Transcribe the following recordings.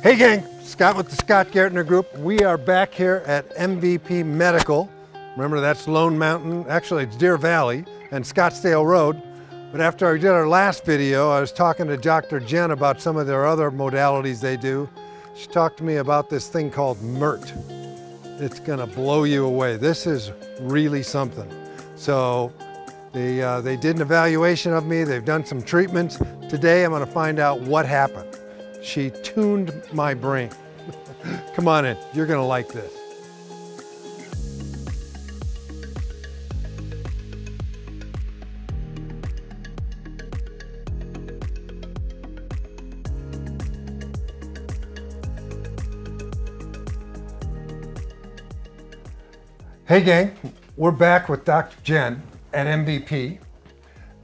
Hey gang, Scott with the Scott Gaertner Group. We are back here at MVP Medical. Remember, that's Lone Mountain, actually it's Deer Valley and Scottsdale Road. But after I did our last video, I was talking to Dr. Jen about some of their other modalities they do. She talked to me about this thing called Mert. It's gonna blow you away. This is really something. So they did an evaluation of me. They've done some treatments. Today I'm gonna find out what happened. She tuned my brain. Come on in, you're gonna like this. Hey gang, we're back with Dr. Jen at MVP.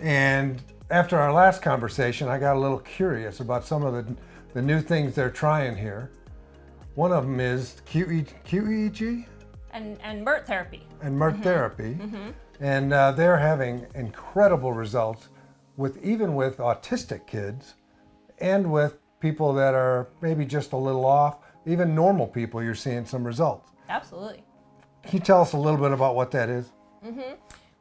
And after our last conversation, I got a little curious about some of the new things they're trying here. One of them is QEEG? And Mert therapy. And Mert therapy. And they're having incredible results even with autistic kids and with people that are maybe just a little off. Even normal people, you're seeing some results. Absolutely. Can you tell us a little bit about what that is?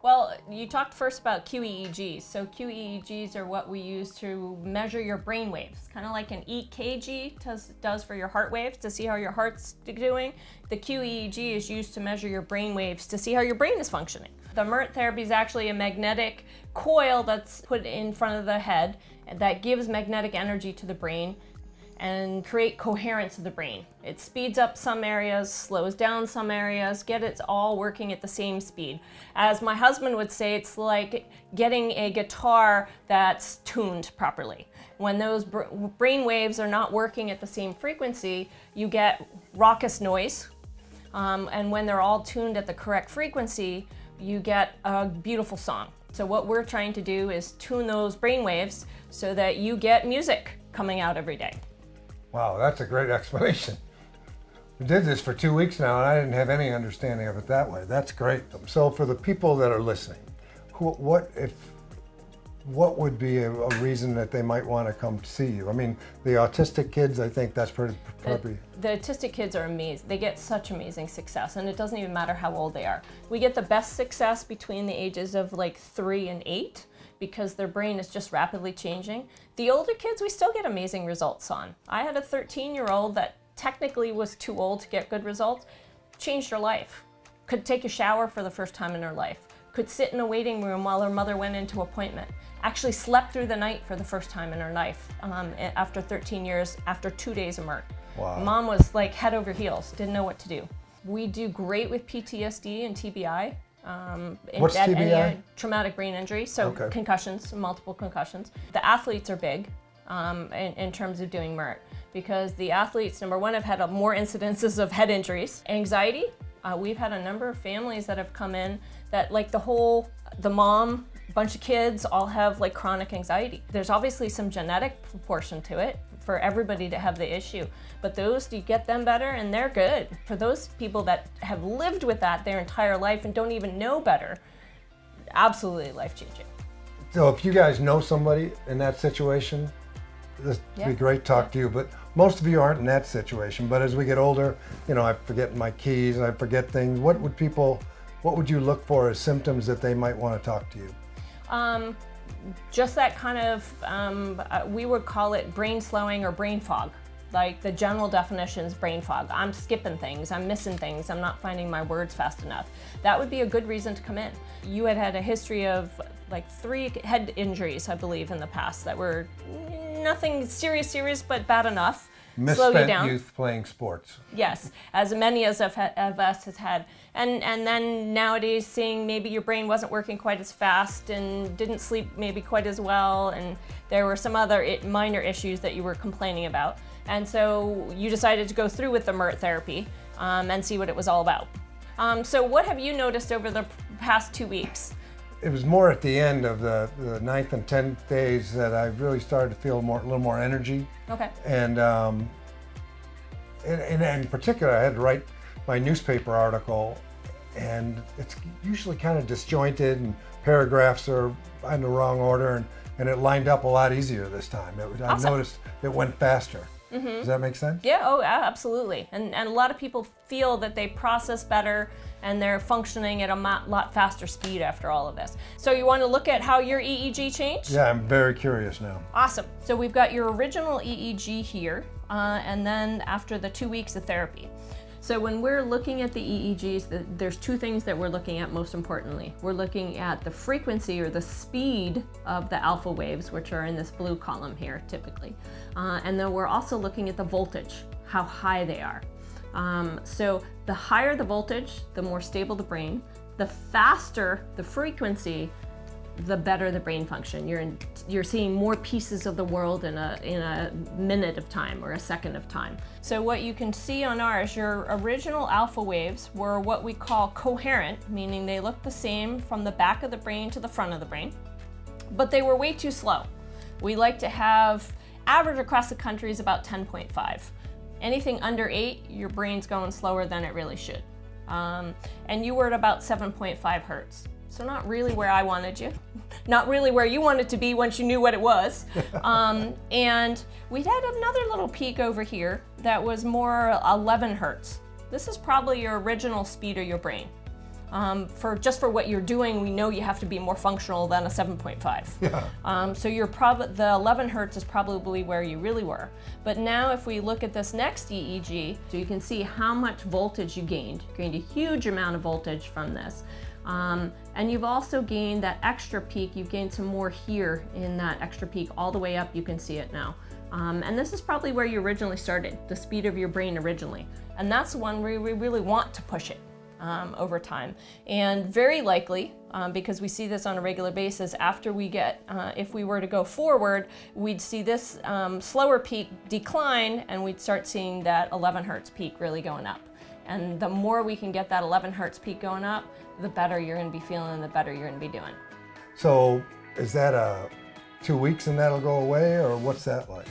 Well, you talked first about QEEGs. So QEEGs are what we use to measure your brain waves, kind of like an EKG does for your heart waves to see how your heart's doing. The QEEG is used to measure your brain waves to see how your brain is functioning. The Mert therapy is actually a magnetic coil that's put in front of the head that gives magnetic energy to the brain and create coherence of the brain. It speeds up some areas, slows down some areas, get it all working at the same speed. As my husband would say, it's like getting a guitar that's tuned properly. When those brain waves are not working at the same frequency, you get raucous noise. And when they're all tuned at the correct frequency, you get a beautiful song. So what we're trying to do is tune those brain waves so that you get music coming out every day. Wow, that's a great explanation. We did this for 2 weeks now, and I didn't have any understanding of it that way. That's great. So for the people that are listening, what would be a reason that they might want to come see you? I mean, the autistic kids, I think that's pretty. The autistic kids are amazing. They get such amazing success, and it doesn't even matter how old they are. We get the best success between the ages of like 3 and 8. Because their brain is just rapidly changing. The older kids, we still get amazing results on. I had a 13-year-old that technically was too old to get good results, changed her life. Could take a shower for the first time in her life. Could sit in a waiting room while her mother went into appointment. Actually slept through the night for the first time in her life after 13 years, after 2 days of Mert. Wow. Mom was like head over heels, didn't know what to do. We do great with PTSD and TBI. What's TBI? Traumatic brain injury, so concussions, multiple concussions. The athletes are big in terms of doing Mert because the athletes, number one, have had more incidences of head injuries. Anxiety, we've had a number of families that have come in that like the mom, bunch of kids all have like chronic anxiety. There's obviously some genetic proportion to it for everybody to have the issue, but those, you get them better and they're good. For those people that have lived with that their entire life and don't even know better, absolutely life-changing. So if you guys know somebody in that situation, this would be great to talk to you, but most of you aren't in that situation. But as we get older, you know, I forget my keys, I forget things. What would you look for as symptoms that they might want to talk to you? Just that kind of, we would call it brain slowing or brain fog. Like the general definition is brain fog. I'm skipping things, I'm missing things, I'm not finding my words fast enough. That would be a good reason to come in. You had a history of like 3 head injuries, I believe, in the past that were nothing serious, but bad enough. Misspent youth playing sports. Yes, as many as of us has had. And then nowadays seeing maybe your brain wasn't working quite as fast and didn't sleep maybe quite as well, and there were some other minor issues that you were complaining about. And so you decided to go through with the Mert therapy and see what it was all about. So what have you noticed over the past 2 weeks? It was more at the end of the 9th and 10th days that I really started to feel a little more energy. Okay. And in particular, I had to write my newspaper article, and it's usually kind of disjointed and paragraphs are in the wrong order, and it lined up a lot easier this time. I noticed it went faster. Does that make sense? Yeah, oh, absolutely. And a lot of people feel that they process better and they're functioning at a lot faster speed after all of this. So you want to look at how your EEG changed? Yeah, I'm very curious now. Awesome. So we've got your original EEG here, and then after the 2 weeks of therapy. So when we're looking at the EEGs, there's two things that we're looking at most importantly. We're looking at the frequency or the speed of the alpha waves, which are in this blue column here typically. And then we're also looking at the voltage, how high they are. So the higher the voltage, the more stable the brain. The faster the frequency, the better the brain function. You're seeing more pieces of the world in a minute of time or a second of time. So what you can see on ours, your original alpha waves were what we call coherent, meaning they look the same from the back of the brain to the front of the brain, but they were way too slow. We like to have, average across the country is about 10.5. Anything under 8, your brain's going slower than it really should. And you were at about 7.5 hertz. So not really where I wanted you, not really where you wanted to be once you knew what it was. And we had another little peak over here that was more 11 hertz. This is probably your original speed of your brain. Just for what you're doing, we know you have to be more functional than a 7.5. Yeah. So the 11 hertz is probably where you really were. But now if we look at this next EEG, so you can see how much voltage you gained. You gained a huge amount of voltage from this. And you've also gained that extra peak. You've gained some more here in that extra peak all the way up. You can see it now. And this is probably where you originally started, the speed of your brain originally. And that's the one where we really want to push it over time. And very likely, because we see this on a regular basis, after we get, if we were to go forward, we'd see this slower peak decline and we'd start seeing that 11 hertz peak really going up. And the more we can get that 11 hertz peak going up, the better you're going to be feeling and the better you're going to be doing. So is that 2 weeks and that'll go away, or what's that like?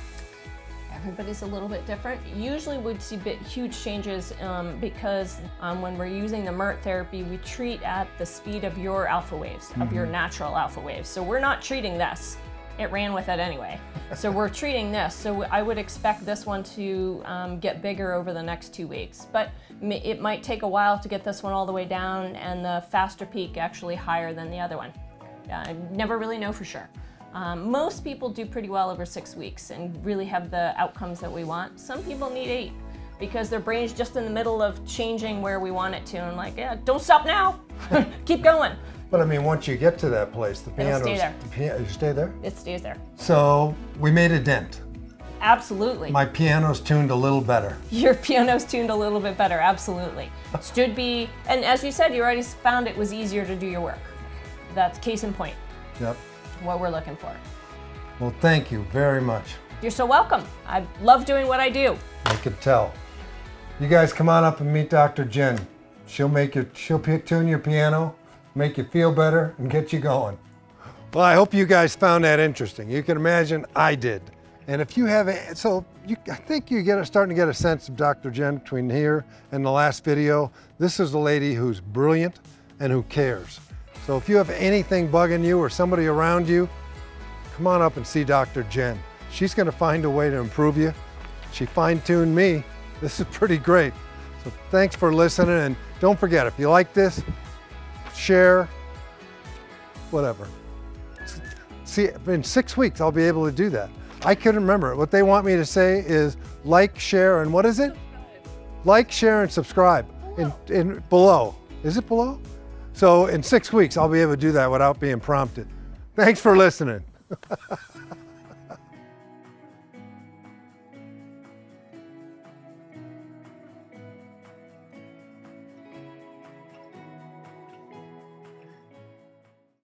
Everybody's a little bit different. Usually we'd see huge changes because when we're using the Mert therapy, we treat at the speed of your alpha waves, of your natural alpha waves. So we're not treating this. It ran with it anyway. So we're treating this. So I would expect this one to get bigger over the next 2 weeks. But it might take a while to get this one all the way down and the faster peak actually higher than the other one. I never really know for sure. Most people do pretty well over 6 weeks and really have the outcomes that we want. Some people need 8 because their brain's just in the middle of changing where we want it to. And like, yeah, don't stop now, keep going. But I mean, once you get to that place, the piano, you stay there? It stays there. So we made a dent. Absolutely. My piano's tuned a little better. Your piano's tuned a little bit better, absolutely. Should be, and as you said, you already found it was easier to do your work. That's case in point. Yep. What we're looking for. Well, thank you very much. You're so welcome. I love doing what I do. I could tell. You guys come on up and meet Dr. Jen. She'll tune your piano, make you feel better, and get you going. Well, I hope you guys found that interesting. You can imagine I did. And if you have, I think you're starting to get a sense of Dr. Jen between here and the last video. This is a lady who's brilliant and who cares. So if you have anything bugging you or somebody around you, come on up and see Dr. Jen. She's going to find a way to improve you. She fine-tuned me. This is pretty great. So thanks for listening, and don't forget, if you like this, share, whatever. See, in 6 weeks, I'll be able to do that. I couldn't remember it. What they want me to say is like, share, and what is it? Like, share, and subscribe in below. Is it below? So in 6 weeks, I'll be able to do that without being prompted. Thanks for listening.